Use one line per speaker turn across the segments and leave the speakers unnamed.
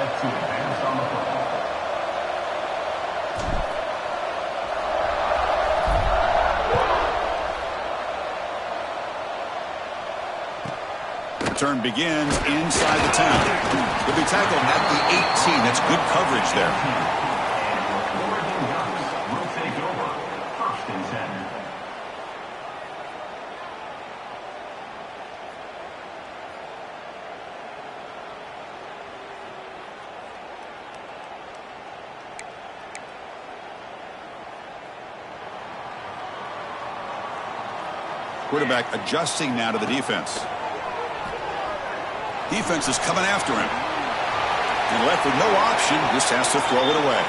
set to advance on the football.
Return begins inside the 10. He'll be tackled at the 18. That's good coverage there.
And Oregon Ducks will take over. 1st and 10.
Quarterback adjusting now to the defense. Defense is coming after him. And left with no option, just has to throw it away.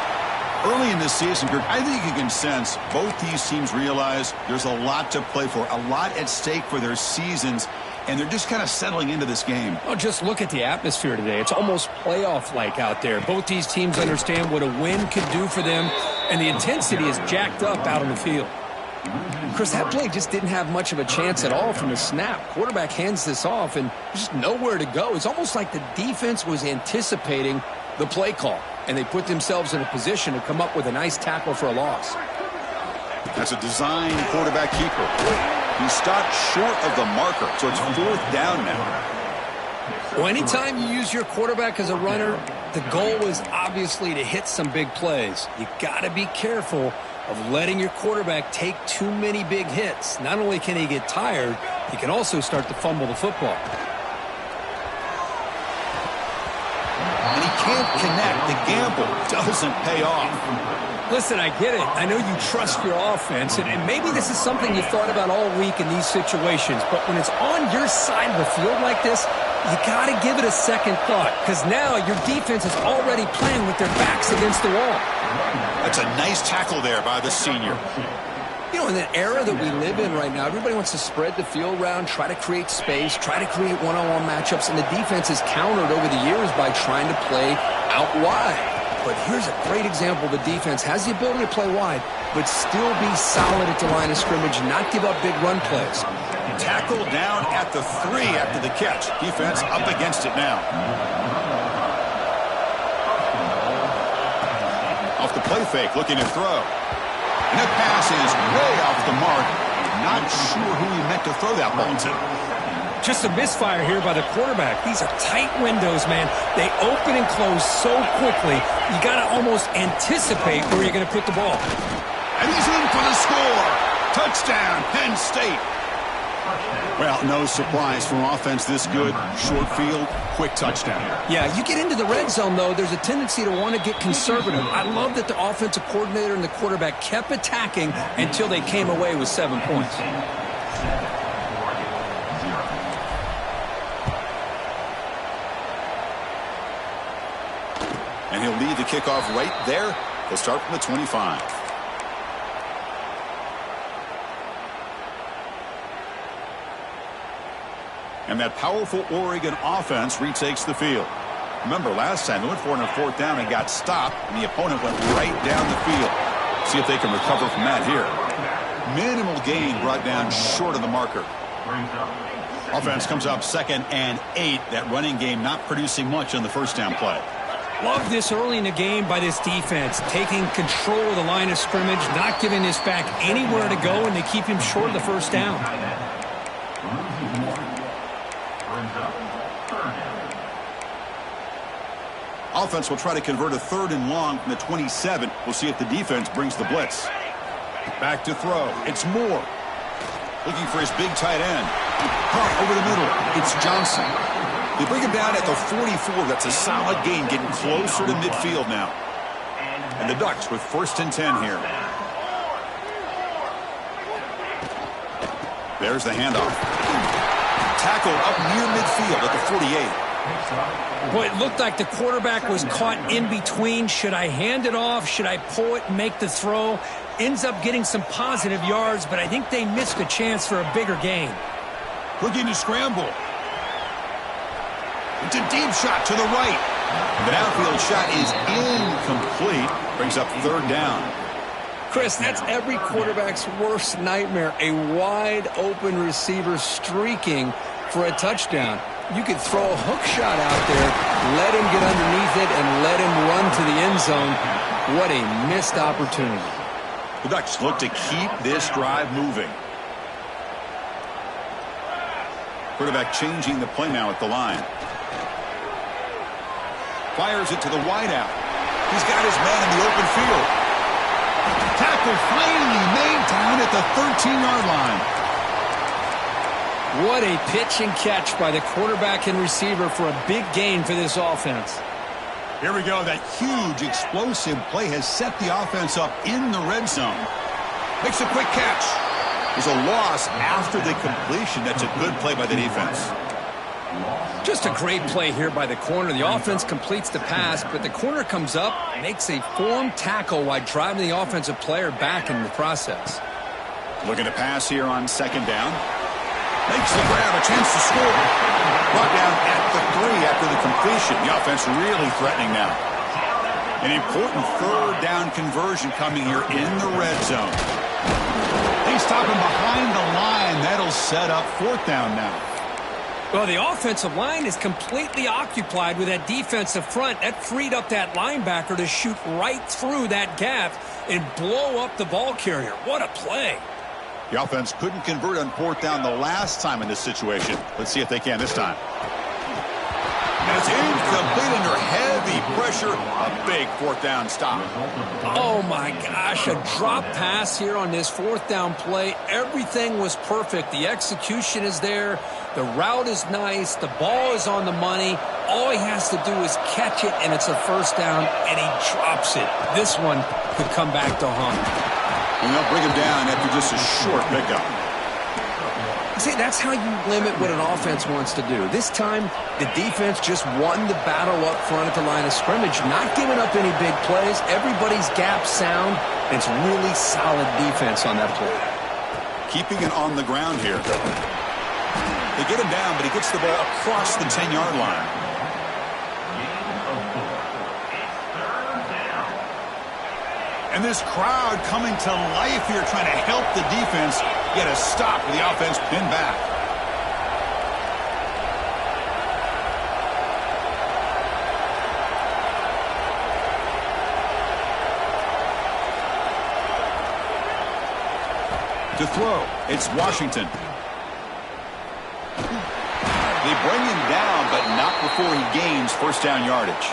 Early in this season, I think you can sense both these teams realize there's a lot to play for, a lot at stake for their seasons, and they're just kind of settling into this game.
Oh, just look at the atmosphere today. It's almost playoff-like out there. Both these teams understand what a win could do for them, and the intensity is jacked up out on the field. Chris, that play just didn't have much of a chance at all from the snap. Quarterback hands this off, and there's just nowhere to go. It's almost like the defense was anticipating the play call, and they put themselves in a position to come up with a nice tackle for a loss.
That's a design quarterback keeper. He stopped short of the marker, so it's 4th down now.
Well, anytime you use your quarterback as a runner, the goal is obviously to hit some big plays. You got to be careful of letting your quarterback take too many big hits. Not only can he get tired, he can also start to fumble the football.
And he can't connect. The gamble doesn't pay off.
Listen, I get it. I know you trust your offense, and maybe this is something you thought about all week in these situations, but when it's on your side of the field like this, you got to give it a second thought, because now your defense is already playing with their backs against the wall.
That's a nice tackle there by the senior.
You know, in the era that we live in right now, everybody wants to spread the field around, try to create space, try to create one-on-one matchups, and the defense has countered over the years by trying to play out wide. But here's a great example. The defense has the ability to play wide, but still be solid at the line of scrimmage and not give up big run plays.
Tackle down at the 3 after the catch. Defense up against it now. Off the play fake, looking to throw. And the pass is way off the mark. Not sure who he meant to throw that ball to.
Just a misfire here by the quarterback. These are tight windows, man. They open and close so quickly, you got to almost anticipate where you're going to put the ball.
And he's in for the score. Touchdown, Penn State. Well, no surprise from offense this good. Short field, quick touchdown.
Yeah, you get into the red zone, though, there's a tendency to want to get conservative. I love that the offensive coordinator and the quarterback kept attacking until they came away with 7 points.
And he'll lead the kickoff right there. He'll start from the 25. And that powerful Oregon offense retakes the field. Remember, last time they went for it on 4th down and got stopped, and the opponent went right down the field. See if they can recover from that here. Minimal gain brought down short of the marker. Offense comes up 2nd and 8. That running game not producing much on the 1st down play.
Love this early in the game by this defense, taking control of the line of scrimmage, not giving this back anywhere to go, and they keep him short of the 1st down.
Offense will try to convert a 3rd and long from the 27. We'll see if the defense brings the blitz. Back to throw. It's Moore. Looking for his big tight end. Caught over the middle. It's Johnson. They bring him down at the 44. That's a solid gain, getting closer to midfield now. And the Ducks with 1st and 10 here. There's the handoff. Tackled up near midfield at the 48.
Boy, it looked like the quarterback was caught in between. Should I hand it off? Should I pull it and make the throw? Ends up getting some positive yards, but I think they missed a chance for a bigger gain.
Looking to scramble. It's a deep shot to the right. The downfield shot is incomplete. Brings up 3rd down.
Chris, that's every quarterback's worst nightmare. A wide open receiver streaking for a touchdown. You could throw a hook shot out there, let him get underneath it, and let him run to the end zone. What a missed opportunity.
The Ducks look to keep this drive moving. Quarterback changing the play now at the line. Fires it to the wideout. He's got his man in the open field. Tackle finally made down at the 13-yard line.
What a pitch and catch by the quarterback and receiver for a big gain for this offense.
Here we go. That huge explosive play has set the offense up in the red zone. Makes a quick catch. There's a loss after the completion. That's a good play by the defense.
Just a great play here by the corner. The offense completes the pass, but the corner comes up, makes a form tackle while driving the offensive player back in the process.
Looking to pass here on second down. Makes the grab, a chance to score. Brought down at the 3 after the completion. The offense really threatening now. An important third down conversion coming here in the red zone. They stop him behind the line. That'll set up fourth down now.
Well, the offensive line is completely occupied with that defensive front. That freed up that linebacker to shoot right through that gap and blow up the ball carrier. What a play.
The offense couldn't convert on fourth down the last time in this situation. Let's see if they can this time. And it's incomplete under heavy pressure. A big fourth down stop.
Oh, my gosh. A drop pass here on this fourth down play. Everything was perfect. The execution is there. The route is nice. The ball is on the money. All he has to do is catch it, and it's a first down, and he drops it. This one could come back to haunt.
And they'll bring him down after just a short pickup.
See, that's how you limit what an offense wants to do. This time, the defense just won the battle up front at the line of scrimmage, not giving up any big plays. Everybody's gap sound. It's really solid defense on that play.
Keeping it on the ground here. They get him down, but he gets the ball across the 10-yard line. And this crowd coming to life here, trying to help the defense get a stop with the offense pinned back. To throw, it's Washington. They bring him down, but not before he gains first down yardage.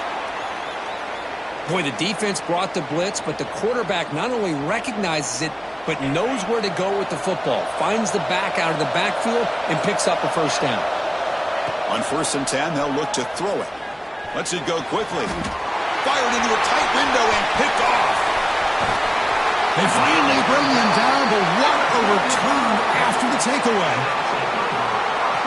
Boy, the defense brought the blitz, but the quarterback not only recognizes it, but knows where to go with the football. Finds the back out of the backfield and picks up a first down.
On 1st and 10, they'll look to throw it. Lets it go quickly. Fired into a tight window and picked off. They finally bring him down, but what a return after the takeaway.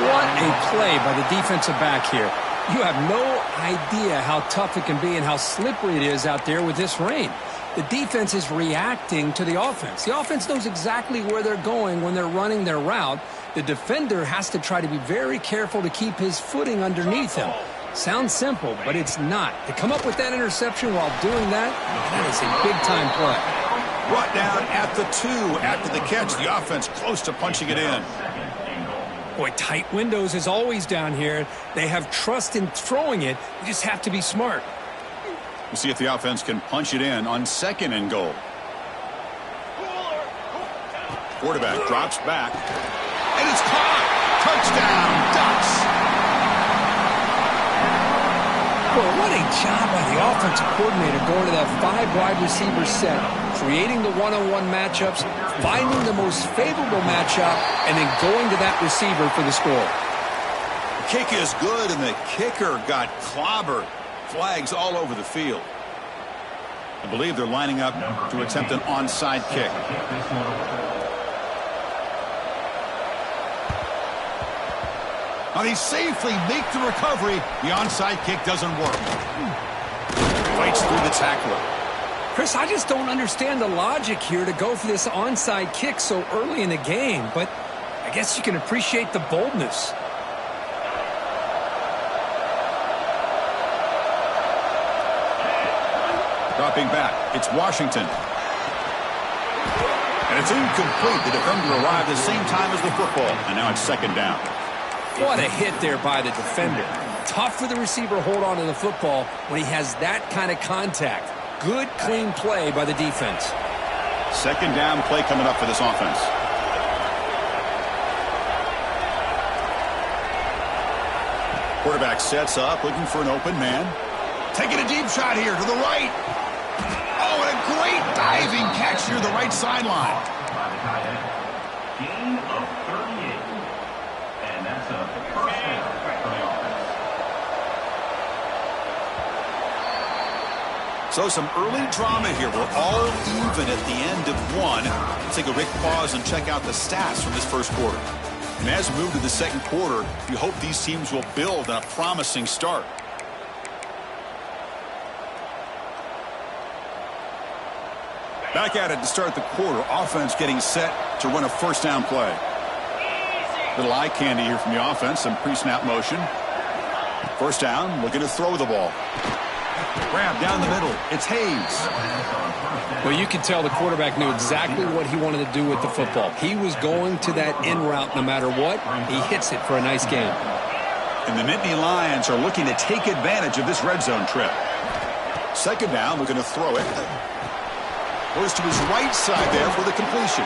What a play by the defensive back here. You have no idea how tough it can be and how slippery it is out there with this rain. The defense is reacting to the offense. The offense knows exactly where they're going when they're running their route. The defender has to try to be very careful to keep his footing underneath him. Sounds simple, but it's not. To come up with that interception while doing that, that is a big-time play.
Brought down at the 2 after the catch. The offense close to punching it in.
Boy, tight windows is always down here. They have trust in throwing it. You just have to be smart.
We'll see if the offense can punch it in on 2nd and goal. Quarterback drops back. And it's caught. Touchdown, Ducks.
Well, what a job by the offensive coordinator going to that 5 wide receiver set, creating the one-on-one matchups, finding the most favorable matchup, and then going to that receiver for the score.
The kick is good, and the kicker got clobbered. Flags all over the field. I believe they're lining up to attempt an onside kick. Now they safely make the recovery. The onside kick doesn't work. Fights through the tackler.
Chris, I just don't understand the logic here to go for this onside kick so early in the game, but I guess you can appreciate the boldness.
Dropping back, it's Washington. And it's incomplete. The defender arrived the same time as the football, and now it's 2nd down.
What a hit there by the defender. Tough for the receiver to hold on to the football when he has that kind of contact. Good, clean play by the defense.
Second down play coming up for this offense. Quarterback sets up, looking for an open man. Taking a deep shot here to the right. Oh, and a great diving catch near the right sideline.
By the tight end. Gain of 38. And that's a first down for the offense.
So some early drama here. We're all even at the end of one. Let's take a quick pause and check out the stats from this first quarter. And as we move to the second quarter, you hope these teams will build on a promising start. Back at it to start the quarter. Offense getting set to run a first down play. Little eye candy here from the offense. Some pre-snap motion. First down, looking to throw the ball. Grab down the middle. It's Hayes.
Well, you can tell the quarterback knew exactly what he wanted to do with the football. He was going to that in route no matter what. He hits it for a nice gain.
And the Nittany Lions are looking to take advantage of this red zone trip. Second down, looking to throw it. Goes to his right side there for the completion.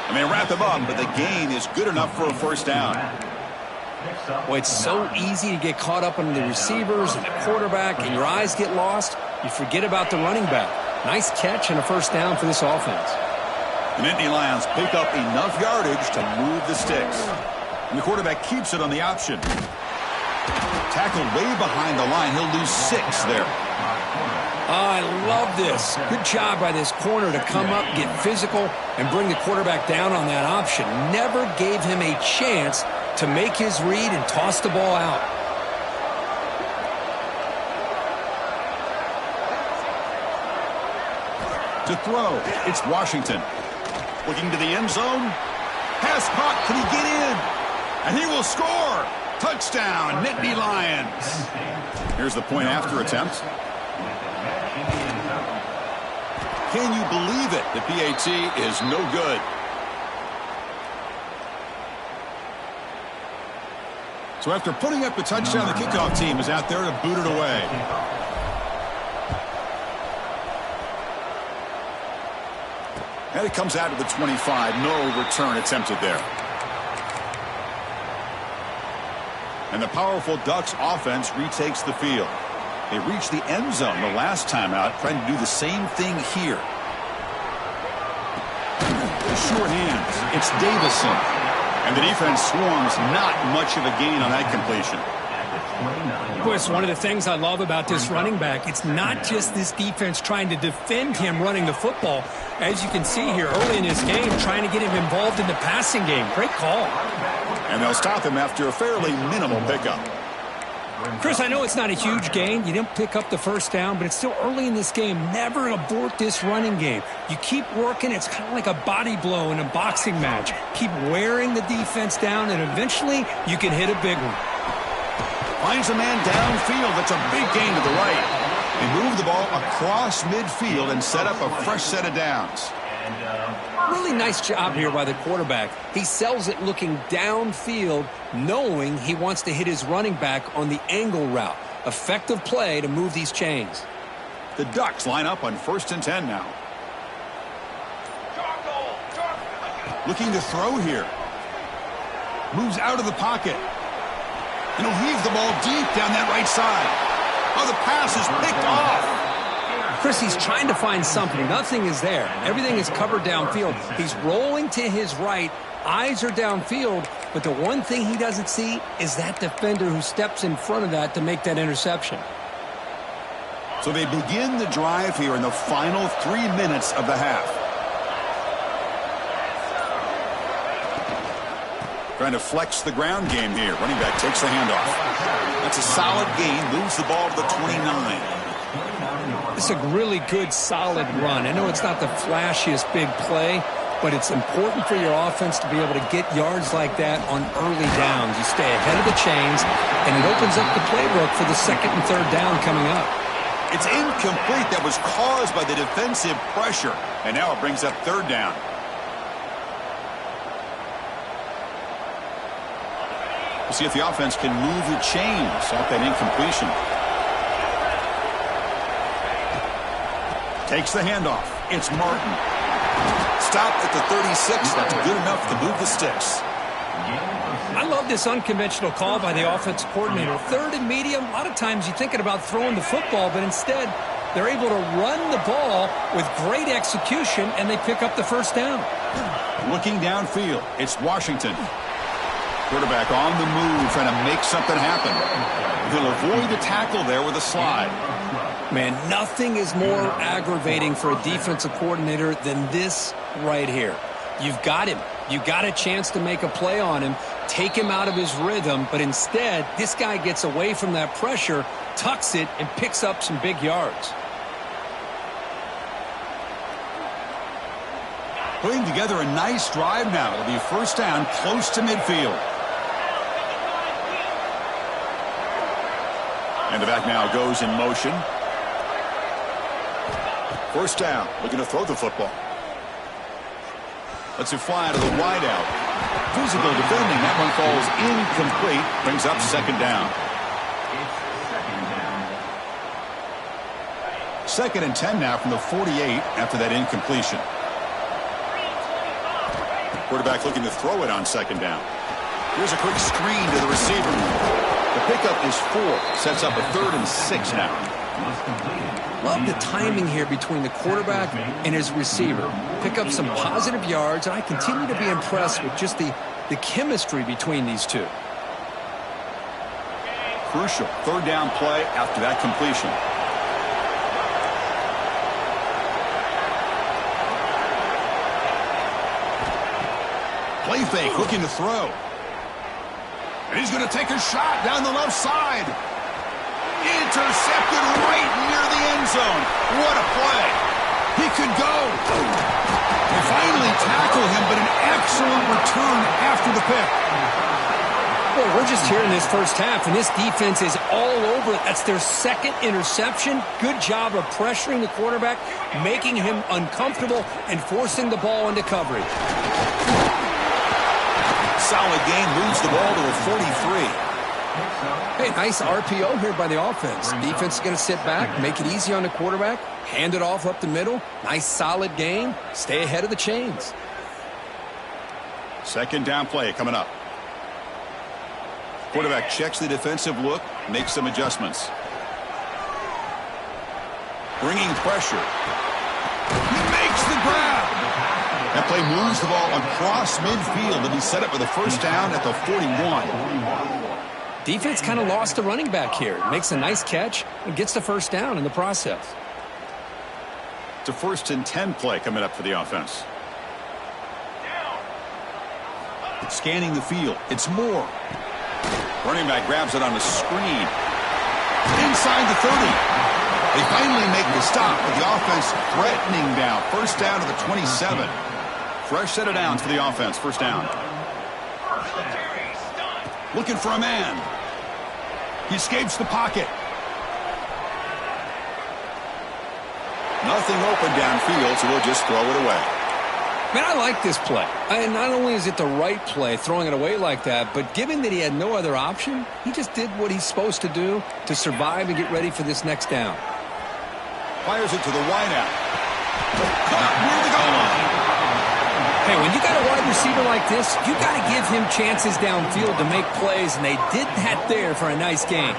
And they wrap him up, but the gain is good enough for a first down.
Well, it's so easy to get caught up on the receivers and the quarterback, and your eyes get lost. You forget about the running back. Nice catch and a first down for this offense.
The Nittany Lions pick up enough yardage to move the sticks. And the quarterback keeps it on the option. Tackled way behind the line. He'll lose 6 there.
I love this. Good job by this corner to come up, get physical, and bring the quarterback down on that option. Never gave him a chance to make his read and toss the ball out.
To throw, it's Washington. Looking to the end zone. Pass caught. Can he get in? And he will score. Touchdown, Nittany Lions. Here's the point after attempt. Can you believe it? The PAT is no good. So after putting up a touchdown, the kickoff team is out there to boot it away. And it comes out to the 25. No return attempted there. And the powerful Ducks offense retakes the field. They reached the end zone the last time out, trying to do the same thing here. Short hands. It's Davison. And the defense swarms. Not much of a gain on that completion.
Of course, one of the things I love about this running back, it's not just this defense trying to defend him running the football. As you can see here early in this game, trying to get him involved in the passing game. Great call.
And they'll stop him after a fairly minimal pickup.
Chris, I know it's not a huge gain. You didn't pick up the first down, but it's still early in this game. Never abort this running game. You keep working. It's kind of like a body blow in a boxing match. Keep wearing the defense down, and eventually you can hit a big one.
Finds a man downfield. That's a big gain to the right. They move the ball across midfield and set up a fresh set of downs.
Really nice job here by the quarterback. He sells it looking downfield, knowing he wants to hit his running back on the angle route. Effective play to move these chains.
The Ducks line up on 1st and 10 now. Looking to throw here. Moves out of the pocket. And he'll heave the ball deep down that right side. Oh, the pass is picked off.
Chris, he's trying to find something. Nothing is there. Everything is covered downfield. He's rolling to his right. Eyes are downfield. But the one thing he doesn't see is that defender who steps in front of that to make that interception.
So they begin the drive here in the final 3 minutes of the half. Trying to flex the ground game here. Running back takes the handoff. That's a solid gain. Moves the ball to the 29.
It's a really good, solid run. I know it's not the flashiest big play, but it's important for your offense to be able to get yards like that on early downs. You stay ahead of the chains, and it opens up the playbook for the 2nd and 3rd down coming up.
It's incomplete. That was caused by the defensive pressure. And now it brings up 3rd down. We'll see if the offense can move the chains off that incompletion. Takes the handoff. It's Martin. Stopped at the 36. That's good enough to move the sticks.
I love this unconventional call by the offensive coordinator. Third and medium, a lot of times you're thinking about throwing the football, but instead they're able to run the ball with great execution, and they pick up the first down.
Looking downfield, it's Washington. Quarterback on the move, trying to make something happen. He'll avoid the tackle there with a slide.
Man, nothing is more aggravating for a defensive coordinator than this right here. You've got him. You got a chance to make a play on him, take him out of his rhythm, but instead, this guy gets away from that pressure, tucks it, and picks up some big yards.
Putting together a nice drive now. It'll be first down close to midfield. And the back now goes in motion. First down, looking to throw the football. Lets it fly to the wideout. Physical defending, that one falls incomplete. Brings up second down. Second and 10 now from the 48 after that incompletion. Quarterback looking to throw it on second down. Here's a quick screen to the receiver. The pickup is 4. Sets up a 3rd and 6 now.
Love the timing here between the quarterback and his receiver. Pick up some positive yards, and I continue to be impressed with just the chemistry between these two.
Crucial third down play after that completion. Play fake, looking to throw. And he's going to take a shot down the left side. Intercepted right near the end zone. What a play. He could go. They finally tackle him, but an excellent return after the pick.
Boy, we're just here in this first half, and this defense is all over it. That's their second interception. Good job of pressuring the quarterback, making him uncomfortable, and forcing the ball into coverage.
Solid gain, moves the ball to a 43.
Hey, nice RPO here by the offense. Defense is going to sit back, make it easy on the quarterback, hand it off up the middle. Nice solid game. Stay ahead of the chains.
Second down play coming up. Quarterback checks the defensive look, makes some adjustments. Bringing pressure. He makes the grab. That play moves the ball across midfield to be set up with a first down at the 41.
Defense kind of lost the running back here. Makes a nice catch and gets the first down in the process.
It's a 1st and 10 play coming up for the offense. Scanning the field. It's Moore. Running back grabs it on the screen. Inside the 30. They finally make the stop, but the offense threatening down. First down to the 27. Fresh set of downs for the offense. First down. Looking for a man. He escapes the pocket. Nothing open downfield, so we'll just throw it away.
Man, I like this play. And not only is it the right play, throwing it away like that, but given that he had no other option, he just did what he's supposed to do to survive and get ready for this next down.
Fires it to the wideout. Caught near the goal line.
Hey, when you got a wide receiver like this, you got to give him chances downfield to make plays, and they did that there for a nice game.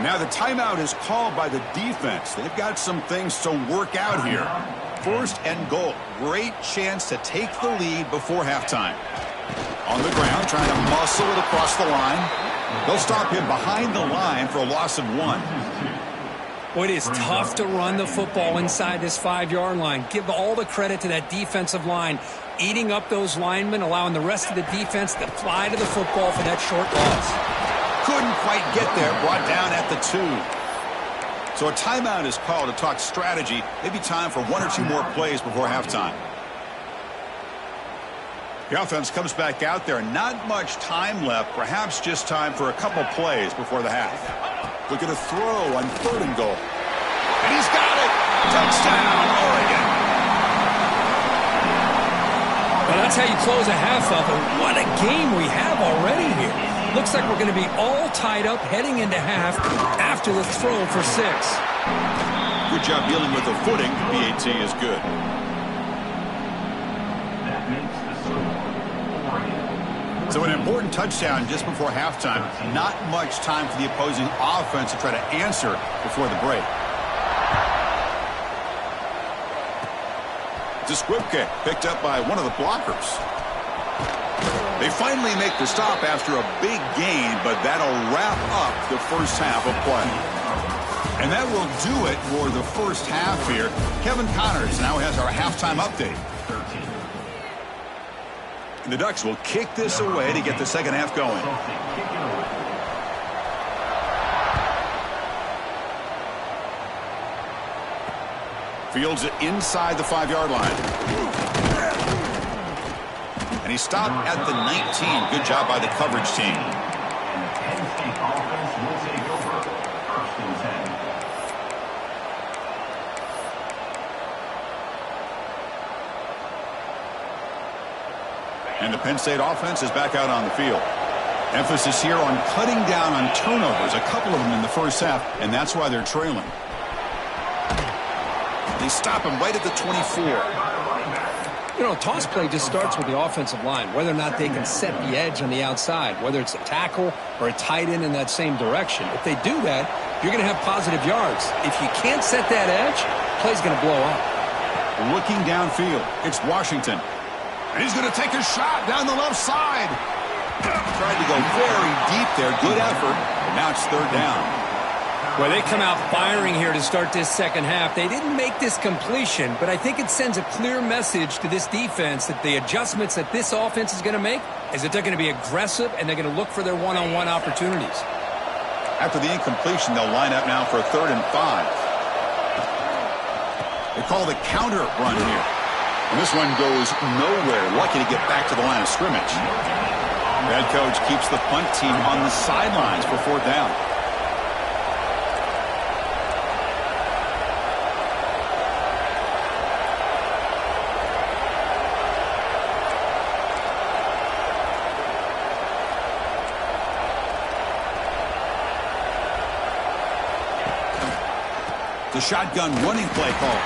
Now the timeout is called by the defense. They've got some things to work out here. 1st and goal. Great chance to take the lead before halftime. On the ground, trying to muscle it across the line. They'll stop him behind the line for a loss of 1.
Well, it is tough to run the football inside this 5-yard line. Give all the credit to that defensive line, eating up those linemen, allowing the rest of the defense to fly to the football for that short loss.
Couldn't quite get there, brought down at the 2. So a timeout is called to talk strategy. Maybe time for 1 or 2 more plays before halftime. The offense comes back out there. Not much time left. Perhaps just time for a couple plays before the half. Looking to throw on 3rd and goal. And he's got it. Touchdown, Oregon.
Well, that's how you close a half up. And what a game we have already here. Looks like we're going to be all tied up heading into half after the throw for 6.
Good job dealing with the footing. PAT is good.
That makes the score 4.
So an important touchdown just before halftime. Not much time for the opposing offense to try to answer before the break. It's a squib kick picked up by one of the blockers. They finally make the stop after a big gain, but that'll wrap up the first half of play. And that will do it for the first half here. Kevin Connors now has our halftime update.
13.
And the Ducks will kick this away to get the second half going.
Kick it away.
Fields it inside the 5-yard line. And he stopped at the 19. Good job by the coverage team.
And the Penn State offense will take over. 1st and 10.
And the Penn State offense is back out on the field. Emphasis here on cutting down on turnovers, a couple of them in the first half, and that's why they're trailing. They stop him right at the 24.
You know, toss play just starts with the offensive line, whether or not they can set the edge on the outside, whether it's a tackle or a tight end in that same direction. If they do that, you're going to have positive yards. If you can't set that edge, play's going to blow up.
Looking downfield, it's Washington. And he's going to take a shot down the left side. Tried to go very deep there. Good effort. And now it's 3rd down.
Well, they come out firing here to start this second half. They didn't make this completion, but I think it sends a clear message to this defense that the adjustments that this offense is going to make is that they're going to be aggressive and they're going to look for their one-on-one opportunities.
After the incompletion, they'll line up now for a 3rd and 5. They call the counter run here. And this one goes nowhere. Lucky to get back to the line of scrimmage. The head coach keeps the punt team on the sidelines for 4th down. The shotgun running play call.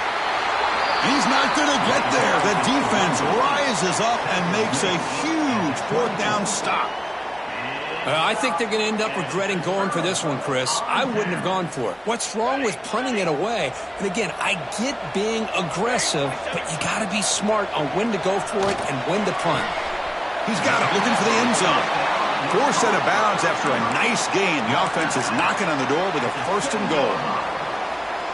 He's not going to get there. The defense rises up and makes a huge 4th down stop.
I think they're going to end up regretting going for this one, Chris. I wouldn't have gone for it. What's wrong with punting it away? And again, I get being aggressive, but you got to be smart on when to go for it and when to punt.
He's got it, looking for the end zone. Forced out of bounds after a nice gain. The offense is knocking on the door with a 1st and goal.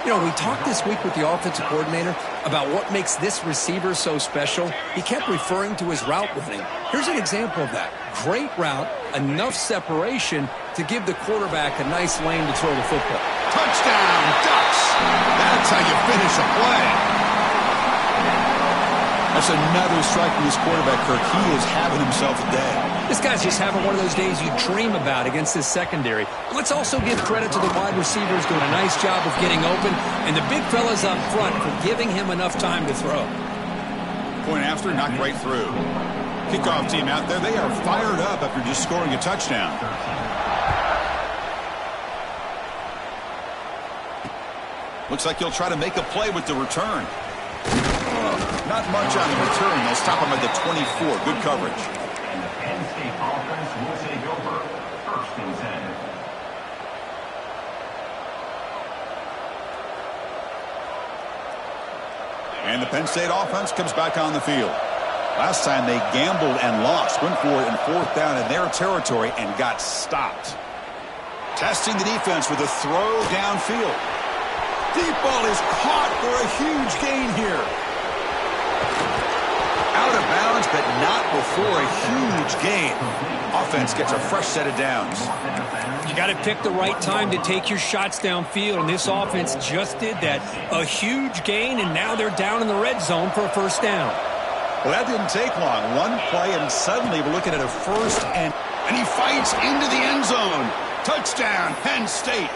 You know, we talked this week with the offensive coordinator about what makes this receiver so special. He kept referring to his route running. Here's an example of that. Great route, enough separation to give the quarterback a nice lane to throw the football.
Touchdown, Ducks! That's how you finish a play. That's another strike from this quarterback, Kirk. He is having himself a day.
This guy's just having one of those days you dream about against this secondary. Let's also give credit to the wide receivers doing a nice job of getting open, and the big fellas up front for giving him enough time to throw.
Point after, knocked right through. Kickoff team out there, they are fired up after just scoring a touchdown. Looks like he'll try to make a play with the return. Not much on the return. They'll stop him at the 24. Good coverage.
And the Penn State offense will take over. 1st and 10.
And the Penn State offense comes back on the field. Last time they gambled and lost. Went for it in 4th down in their territory and got stopped. Testing the defense with a throw downfield. Deep ball is caught for a huge gain here. Out of bounds, but not before a huge gain. Offense gets a fresh set of downs.
You got to pick the right time to take your shots downfield, and this offense just did that. A huge gain, and now they're down in the red zone for a 1st down.
Well, that didn't take long. One play, and suddenly we're looking at a 1st and he fights into the end zone. Touchdown, Penn State.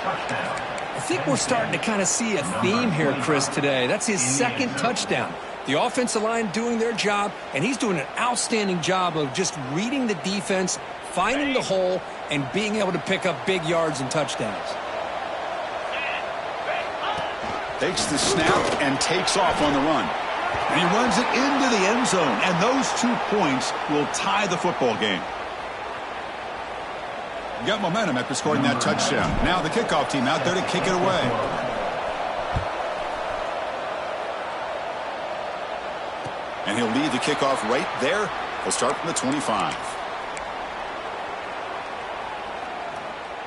Touchdown.
I think we're starting to kind of see a theme here, Chris, today. That's his 2nd touchdown. The offensive line doing their job, and he's doing an outstanding job of just reading the defense, finding the hole and being able to pick up big yards and touchdowns.
Takes the snap and takes off on the run. And he runs it into the end zone. And those 2 points will tie the football game. Got momentum after scoring that touchdown. Now the kickoff team out there to kick it away. And he'll lead the kickoff right there. He'll start from the 25.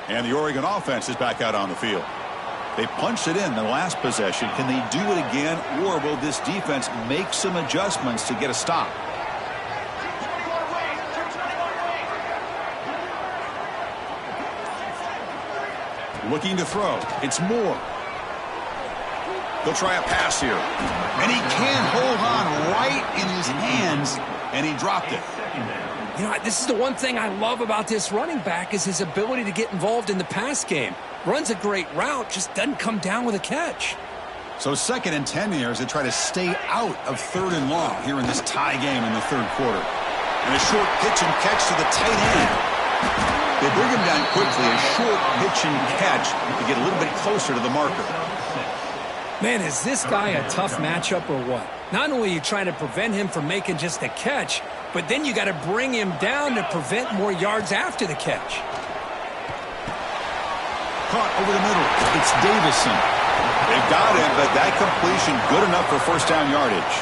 And the Oregon offense is back out on the field. They punched it in the last possession. Can they do it again, or will this defense make some adjustments to get a stop? Looking to throw. It's Moore. He'll try a pass here. And he can't hold on right in his hands, and he dropped it.
You know, this is the one thing I love about this running back is his ability to get involved in the pass game. Runs a great route, just doesn't come down with a catch.
So 2nd and 10 here as they try to stay out of 3rd and long here in this tie game in the 3rd quarter. And a short pitch and catch to the tight end. They bring him down quickly, a short pitch and catch to get a little bit closer to the marker.
Man, is this guy a tough matchup or what? Not only are you trying to prevent him from making just a catch, but then you got to bring him down to prevent more yards after the catch.
Caught over the middle. It's Davison. They got him, but that completion good enough for first down yardage.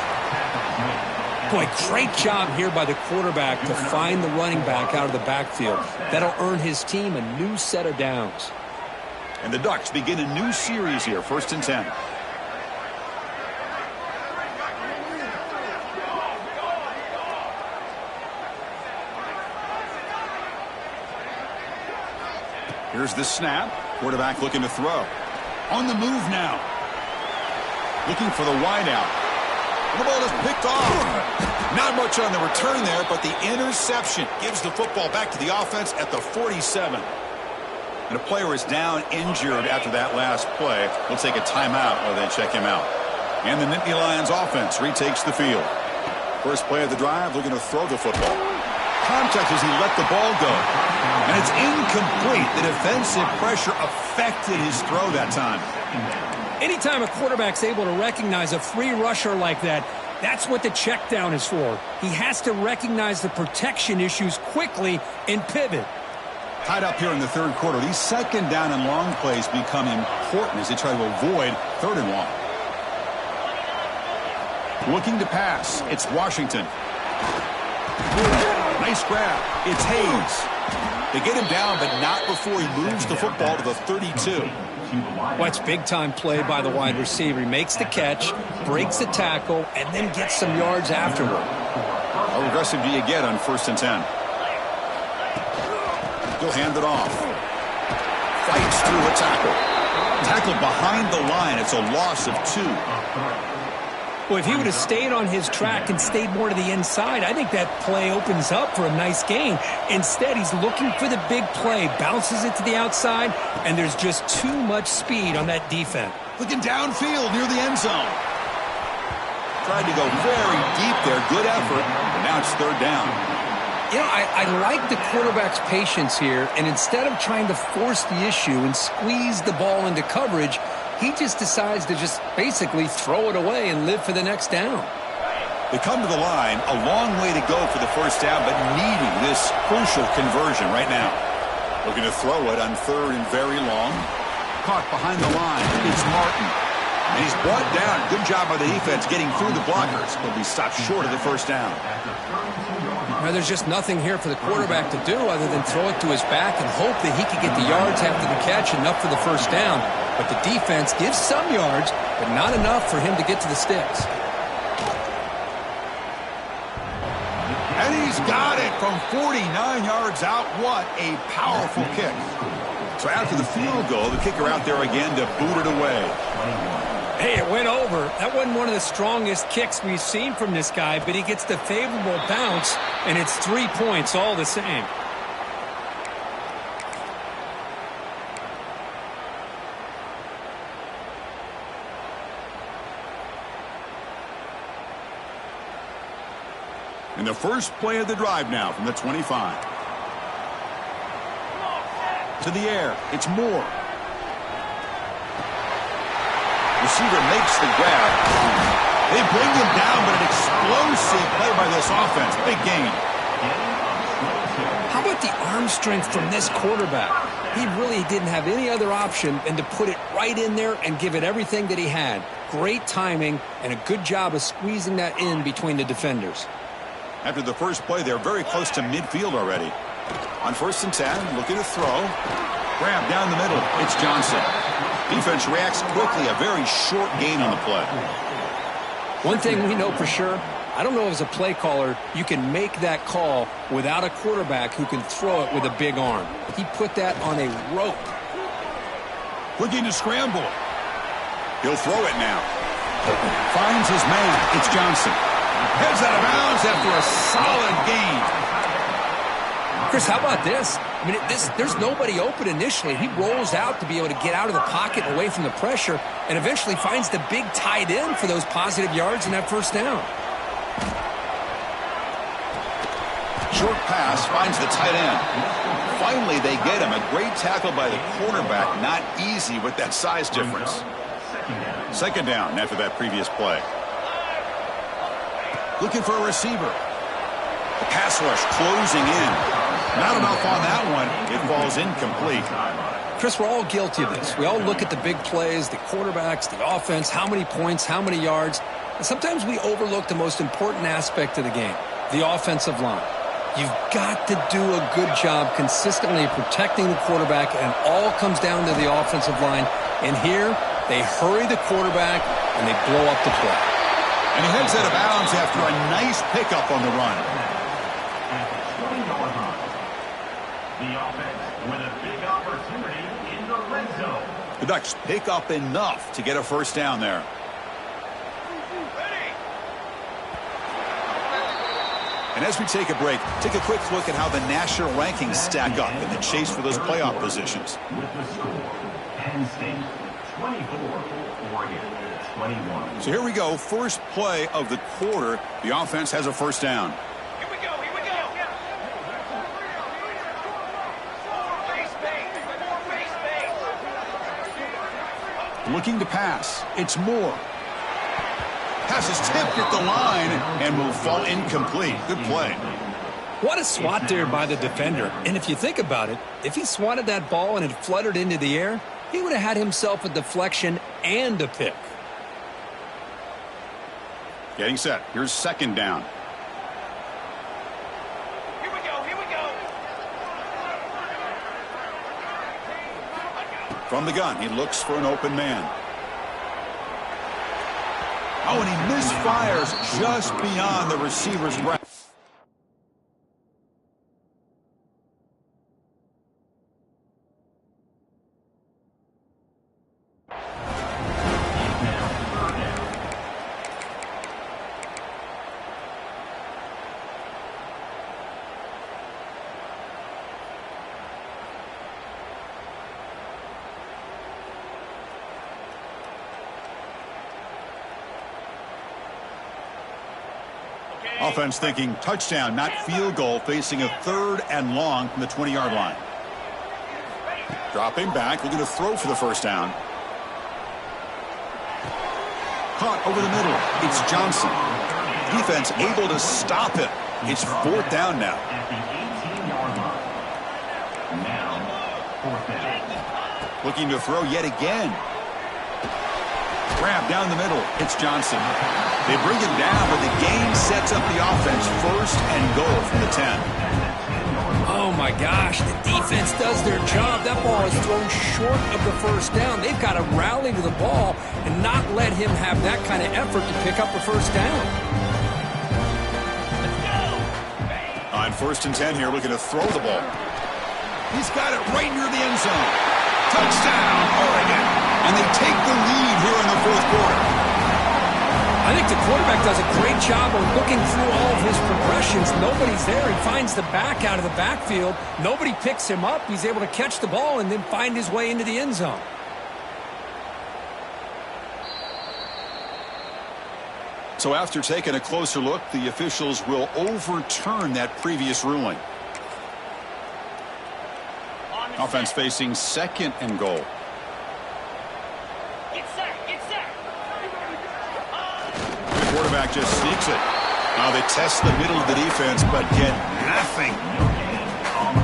Boy, great job here by the quarterback to find the running back out of the backfield. That'll earn his team a new set of downs.
And the Ducks begin a new series here, 1st and 10. Here's the snap. Quarterback looking to throw. On the move now. Looking for the wideout. The ball is picked off. Not much on the return there, but the interception gives the football back to the offense at the 47. And a player is down injured after that last play. We'll take a timeout while they check him out. And the Nittany Lions offense retakes the field. First play of the drive, looking to throw the football. Contact as he let the ball go. And it's incomplete. The defensive pressure affected his throw that time.
Anytime a quarterback's able to recognize a free rusher like that, that's what the check down is for. He has to recognize the protection issues quickly and pivot.
Tied up here in the 3rd quarter. These 2nd down and long plays become important as they try to avoid 3rd and long. Looking to pass. It's Washington. Nice grab. It's Hayes. They get him down, but not before he moves the football to the 32.
Well, it's big-time play by the wide receiver. He makes the catch, breaks the tackle, and then gets some yards afterward.
How aggressive do you get on 1st and 10? He'll hand it off. Fights through a tackle. Tackled behind the line. It's a loss of 2.
Well, if he would have stayed on his track and stayed more to the inside, I think that play opens up for a nice gain. Instead, he's looking for the big play, bounces it to the outside, and there's just too much speed on that defense.
Looking downfield near the end zone. Tried to go very deep there. Good effort, but now it's 3rd down.
You know, I like the quarterback's patience here, and instead of trying to force the issue and squeeze the ball into coverage, he just decides to just basically throw it away and live for the next down.
They come to the line, a long way to go for the first down, but needing this crucial conversion right now. Looking to throw it on 3rd and very long. Caught behind the line. It's Martin. And he's brought down. Good job by the defense getting through the blockers. He'll be stopped short of the first down.
Now, there's just nothing here for the quarterback to do other than throw it to his back and hope that he can get the yards after the catch, enough for the first down. But the defense gives some yards, but not enough for him to get to the sticks.
And he's got it from 49 yards out. What a powerful kick. So after the field goal, the kicker out there again to boot it away.
Hey, it went over. That wasn't one of the strongest kicks we've seen from this guy, but he gets the favorable bounce, and it's 3 points all the same. And the first play of the drive now from the 25.
To the air. It's Moore. Receiver makes the grab. They bring him down, but an explosive play by this offense. Big gain.
How about the arm strength from this quarterback? He really didn't have any other option than to put it right in there and give it everything that he had. Great timing and a good job of squeezing that in between the defenders.
After the first play, they're very close to midfield already. On 1st and 10, looking to throw. Grab down the middle. It's Johnson. Defense reacts quickly. A very short gain on the play.
One thing we know for sure, I don't know as a play caller, you can make that call without a quarterback who can throw it with a big arm. He put that on a rope.
Looking to scramble. He'll throw it now. Finds his man. It's Johnson. Heads out of bounds after a solid gain.
Chris, how about this? I mean, there's nobody open initially. He rolls out to be able to get out of the pocket away from the pressure and eventually finds the big tight end for those positive yards in that first down.
Short pass finds the tight end. Finally, they get him. A great tackle by the cornerback. Not easy with that size difference. 2nd down after that previous play. Looking for a receiver. The pass rush closing in. Not enough on that one. It falls incomplete.
Chris, we're all guilty of this. We all look at the big plays, the quarterbacks, the offense, how many points, how many yards. And sometimes we overlook the most important aspect of the game, the offensive line. You've got to do a good job consistently protecting the quarterback, and it all comes down to the offensive line. And here, they hurry the quarterback, and they blow up the play.
And he heads out of bounds after a nice pickup on the run.
The offense with a big opportunity in the red zone.
The Ducks pick up enough to get a first down there. And as we take a break, take a quick look at how the national rankings stack up in the chase for those playoff positions.
With the score, Penn State 24, Oregon 21.
So here we go. First play of the quarter. The offense has a first down.
Here we go.
Looking to pass. It's Moore. Pass is tipped at the line and will fall incomplete. Good play.
What a swat there by the defender. And if you think about it, if he swatted that ball and it fluttered into the air, he would have had himself a deflection and a pick.
Getting set. Here's 2nd down.
Here we go.
From the gun, he looks for an open man. Oh, and he misfires just beyond the receiver's grasp. Offense thinking touchdown, not field goal, facing a 3rd and long from the 20-yard line. Dropping back, looking to throw for the first down. Caught over the middle. It's Johnson. Defense able to stop it. It's 4th down now.
At the 18-yard line. Now, 4th down.
Looking to throw yet again. Grab down the middle. It's Johnson. They bring him down, but the gain sets up the offense. 1st and goal from the 10.
Oh, my gosh. The defense does their job. That ball is thrown short of the first down. They've got to rally to the ball and not let him have that kind of effort to pick up the first down.
On 1st and 10 here, looking to throw the ball. He's got it right near the end zone. Touchdown, Oregon. And they take the lead here in the 4th quarter.
I think the quarterback does a great job of looking through all of his progressions. Nobody's there. He finds the back out of the backfield. Nobody picks him up. He's able to catch the ball and then find his way into the end zone.
So after taking a closer look, the officials will overturn that previous ruling.
On
Offense facing 2nd and goal. The quarterback just sneaks it. Now they test the middle of the defense, but get nothing.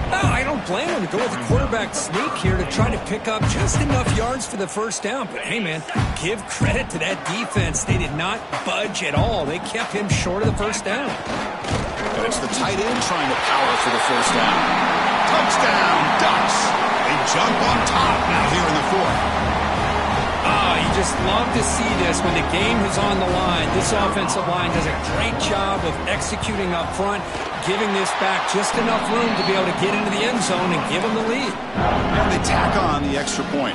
No, I don't blame him to go with the quarterback sneak here to try to pick up just enough yards for the first down. But, hey, man, give credit to that defense. They did not budge at all. They kept him short of the first down.
And it's the tight end trying to power for the first down. Touchdown, Ducks. They jump on top now here in the 4th.
You just love to see this when the game is on the line. This offensive line does a great job of executing up front, giving this back just enough room to be able to get into the end zone and give them the lead.
And they tack on the extra point.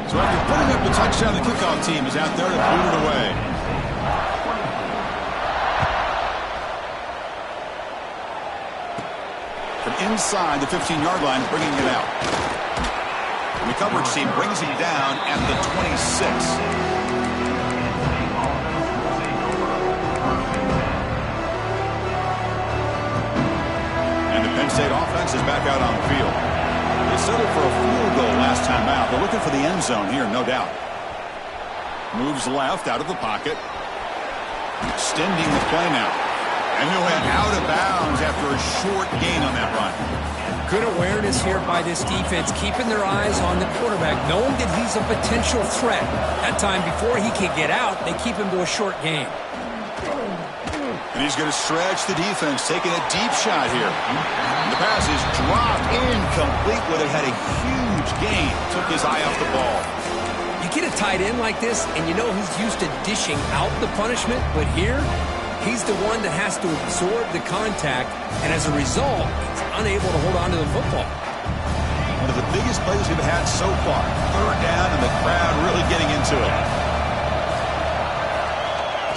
So after putting up the touchdown, the kickoff team is out there to boot it away. From inside the 15-yard line, bringing it out. The coverage team brings him down at the 26. And the Penn State offense is back out on the field. They settled for a field goal last time out. They're looking for the end zone here, no doubt. Moves left out of the pocket. Extending the play now. And he went out of bounds after a short gain on that run.
Good awareness here by this defense, keeping their eyes on the quarterback, knowing that he's a potential threat. That time before he can get out, they keep him to a short game.
And he's going to stretch the defense, taking a deep shot here. And the pass is dropped incomplete, but it had a huge gain. Took his eye off the ball.
You get a tight end like this, and you know he's used to dishing out the punishment, but here, he's the one that has to absorb the contact, and as a result, he's unable to hold on to the football.
One of the biggest plays we've had so far. 3rd down, and the crowd really getting into it.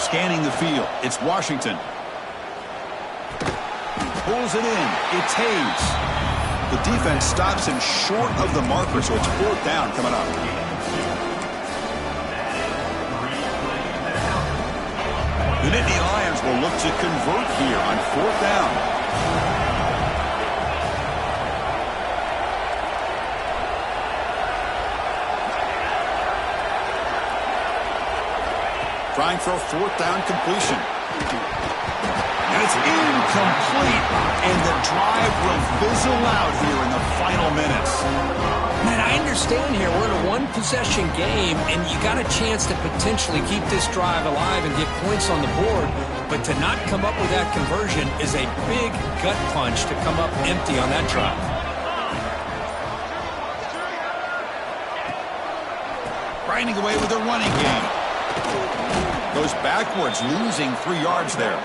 Scanning the field, it's Washington. Pulls it in, it's Hayes. The defense stops him short of the marker, so it's 4th down coming up. The Nittany Lions will look to convert here on 4th down. Trying for a 4th down completion. And it's incomplete. And the drive will fizzle out here in the final minutes.
Man, I understand here we're in a one-possession game, and you got a chance to potentially keep this drive alive and get points on the board, but to not come up with that conversion is a big gut punch to come up empty on that drive.
Grinding away with a running game. Goes backwards, losing 3 yards there.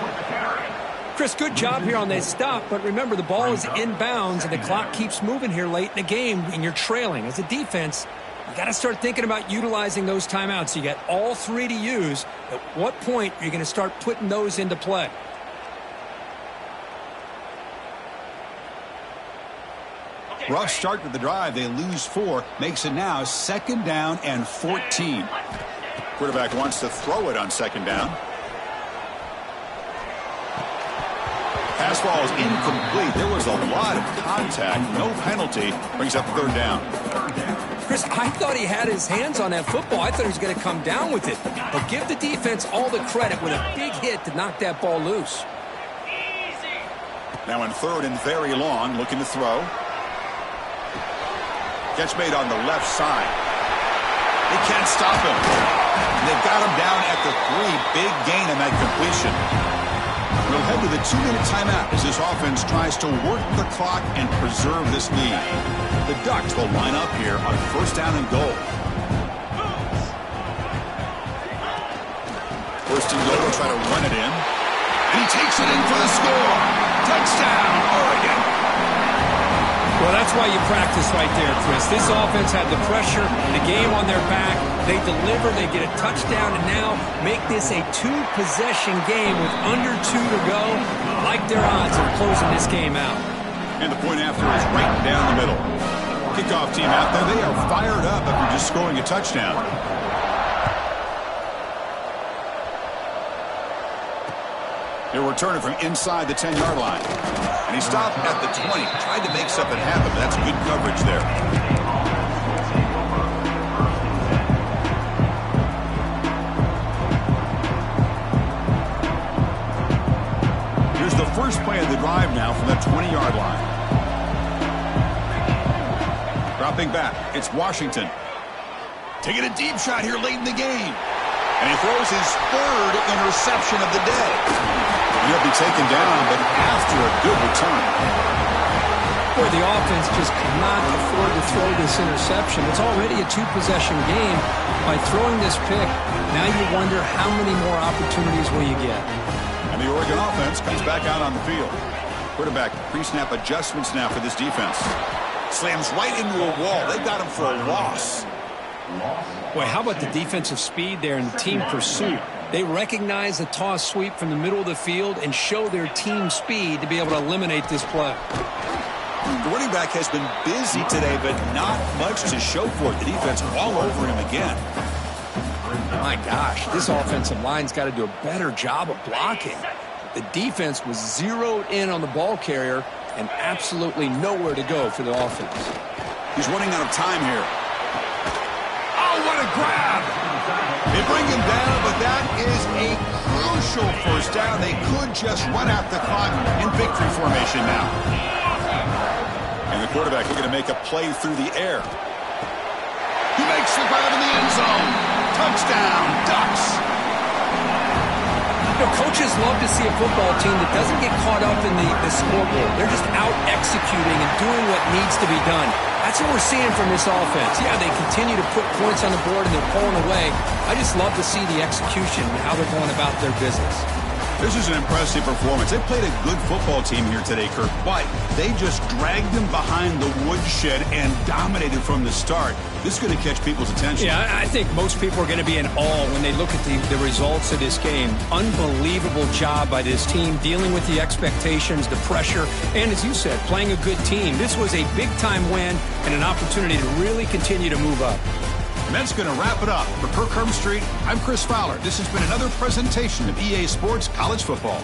Chris, good job here on this stop, but remember the ball is inbounds and the clock keeps moving here late in the game and you're trailing. As a defense, you got to start thinking about utilizing those timeouts. You got all 3 to use. At what point are you going to start putting those into play?
Rough start to the drive. They lose 4. Makes it now 2nd down and 14. Quarterback wants to throw it on 2nd down. Pass ball is incomplete. There was a lot of contact. No penalty. Brings up 3rd down.
Chris, I thought he had his hands on that football. I thought he was going to come down with it. But give the defense all the credit with a big hit to knock that ball loose.
Now in 3rd and very long, looking to throw. Catch made on the left side. They can't stop him. They've got him down at the 3. Big gain on that completion. We'll head to the 2-minute timeout as this offense tries to work the clock and preserve this lead. The Ducks will line up here on 1st down and goal. 1st and goal, they'll try to run it in. And he takes it in for the score. Touchdown, Oregon.
Well, that's why you practice right there, Chris. This offense had the pressure, the game on their back. They deliver, they get a touchdown, and now make this a 2-possession game with under 2 to go. I like their odds of closing this game out.
And the point after is right down the middle. Kickoff team out there. They are fired up after just scoring a touchdown. They're returning from inside the 10-yard line. And he stopped at the 20. Tried to make something happen, but that's good coverage there. Here's the first play of the drive now from the 20-yard line. Dropping back, it's Washington. Taking a deep shot here late in the game. And he throws his third interception of the day. He'll be taken down, but after a good return.
Boy, the offense just cannot afford to throw this interception. It's already a two-possession game. By throwing this pick, now you wonder how many more opportunities will you get.
And the Oregon offense comes back out on the field. Quarterback pre-snap adjustments now for this defense. Slams right into a wall. They got him for a loss.
Boy, how about the defensive speed there and the team pursuit? They recognize the toss sweep from the middle of the field and show their team speed to be able to eliminate this play.
The running back has been busy today, but not much to show for it. The defense all over him again.
My gosh, this offensive line's got to do a better job of blocking. The defense was zeroed in on the ball carrier and absolutely nowhere to go for the offense.
He's running out of time here. Oh, what a grab! They bring him down, but that is a crucial first down. They could just run out the clock in victory formation now. And the quarterback looking to make a play through the air. He makes the grab in the end zone. Touchdown, Ducks!
You know, coaches love to see a football team that doesn't get caught up in the scoreboard. They're just out executing and doing what needs to be done. That's what we're seeing from this offense. Yeah, they continue to put points on the board and they're pulling away. I just love to see the execution and how they're going about their business.
This is an impressive performance. They played a good football team here today, Kirk, but they just dragged them behind the woodshed and dominated from the start. This is going to catch people's attention.
Yeah, I think most people are going to be in awe when they look at the results of this game. Unbelievable job by this team, dealing with the expectations, the pressure, and as you said, playing a good team. This was a big-time win and an opportunity to really continue to move up.
And that's going to wrap it up. For Kirk Street, I'm Chris Fowler. This has been another presentation of EA Sports College Football.